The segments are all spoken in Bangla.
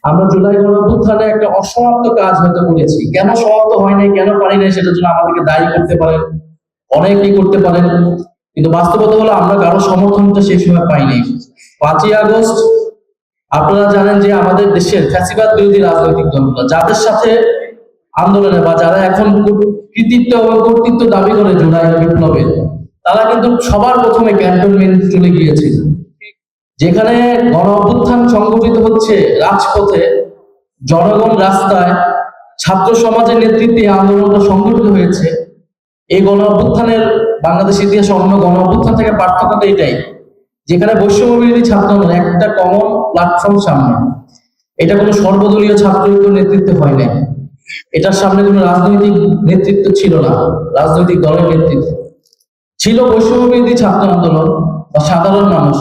আমরা জুলাই গণঅভ্যুত্থানে একটা অসমাপ্ত কাজ হয়তো করেছি। কেন সমাপ্ত হয় নাই, কেন পারি নাই, সেটার জন্য আমাদেরকে দায়ী করতে পারেন, অনেকেই করতে পারেন, কিন্তু বাস্তবতা হলো আমরা কারো সমর্থনটা সেই সময় পাইনি। 5ই আগস্ট আপনারা জানেন যে আমাদের দেশের ফ্যাসিবাদ বিরোধী রাজনৈতিক দলগুলো যাদের সাথে আন্দোলনে বা যারা এখন কৃতিত্ব এবং কর্তৃত্ব দাবি করে জুলাই বিপ্লবে, তারা কিন্তু সবার প্রথমে ক্যান্টনমেন্ট চলে গিয়েছিল। যেখানে গণ অভ্যুত্থান সংগঠিত হচ্ছে রাজপথে, জনগণ রাস্তায়, ছাত্র সমাজের নেতৃত্বে আন্দোলনটা সংগঠিত হয়েছে। এই গণ অভ্যুত্থানের বাংলাদেশ ইতিহাসে অন্য গণ অভ্যুত্থান থেকে পার্থক্যটা এটাই, যেখানে বৈষম্য বিরোধী ছাত্র আন্দোলন একটা কমন প্ল্যাটফর্ম সামনে, এটা কোনো সর্বদলীয় ছাত্র নেতৃত্বে হয় নাই, এটার সামনে কোনো রাজনৈতিক নেতৃত্ব ছিল না, রাজনৈতিক দলের নেতৃত্ব ছিল বৈষম্য বিরোধী ছাত্র আন্দোলন বা সাধারণ মানুষ।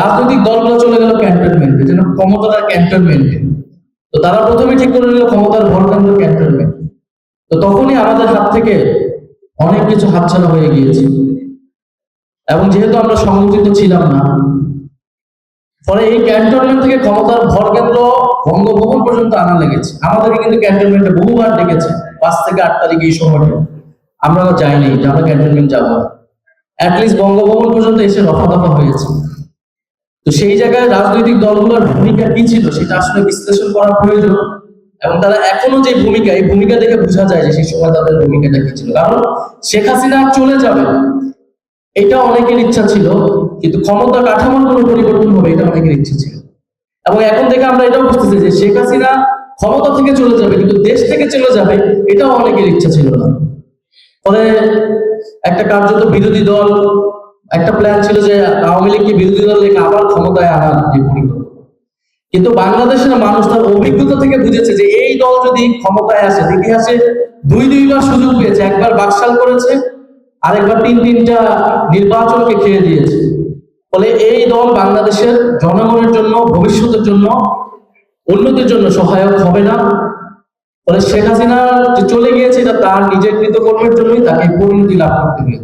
রাজনৈতিক দলগুলো চলে গেল ক্যান্টনমেন্টে, যেন ক্ষমতার ক্যান্টনমেন্টে। তো তারা প্রথমে ঠিক করে নিল ক্ষমতার ভরকেন্দ্র ক্যান্টনমেন্ট। তো তখনই আমাদের হাত থেকে অনেক কিছু হাতছাড়া হয়ে গিয়েছে, এবং যেহেতু আমরা সংগঠিত ছিলাম না, ফলে এই ক্যান্টনমেন্ট থেকে ক্ষমতার ভরকেন্দ্র বঙ্গভবন পর্যন্ত আনা লেগেছে। আমাদেরকে কিন্তু ক্যান্টনমেন্টে বহুবার ডেকেছে, 5 থেকে 8 তারিখ এই সময়টা আমরা যাইনি যে আমরা ক্যান্টনমেন্ট যাবো, অ্যাটলিস্ট বঙ্গভবন পর্যন্ত এসে রফা দফা হয়েছে। তো সেই জায়গায় রাজনৈতিক দলগুলোর ভূমিকা কি ছিল সেটা আসলে বিশ্লেষণ করা প্রয়োজন, এবং তারা এখনো যে ভূমিকা, এই ভূমিকা দেখে বোঝা যায় যে সেই সময় তাদের ভূমিকাটা কি ছিল। কারণ শেখ হাসিনা চলে যাবে এটা অনেকের ইচ্ছা ছিল, কিন্তু ক্ষমতা কাঠামোর কোনো পরিবর্তন হবে এটা অনেকের ইচ্ছা ছিল। এবং এখন থেকে আমরা এটাও বুঝতেছি যে শেখ হাসিনা ক্ষমতা থেকে চলে যাবে, কিন্তু দেশ থেকে চলে যাবে এটাও অনেকের ইচ্ছা ছিল না। ফলে একটা কার্যত বিরোধী দল, একটা প্ল্যান ছিল যে আওয়ামী লীগকে বিরোধী দল থেকে আবার ক্ষমতায় আনার যে পরিকল্পনা, কিন্তু বাংলাদেশের মানুষ তার অভিজ্ঞতা থেকে বুঝেছে যে এই দল যদি ক্ষমতায় আসে, ইতিহাসে দুইবার সুযোগ পেয়েছে, একবার বাকশাল করেছে, আরেকবার 3টা নির্বাচনকে খেয়ে দিয়েছে। ফলে এই দল বাংলাদেশের জনগণের জন্য, ভবিষ্যতের জন্য, উন্নতির জন্য সহায়ক হবে না। ফলে শেখ হাসিনা যে চলে গিয়েছে এটা তার নিজের কৃতকর্মের জন্যই তাকে পরিণতি লাভ করতে হয়েছে।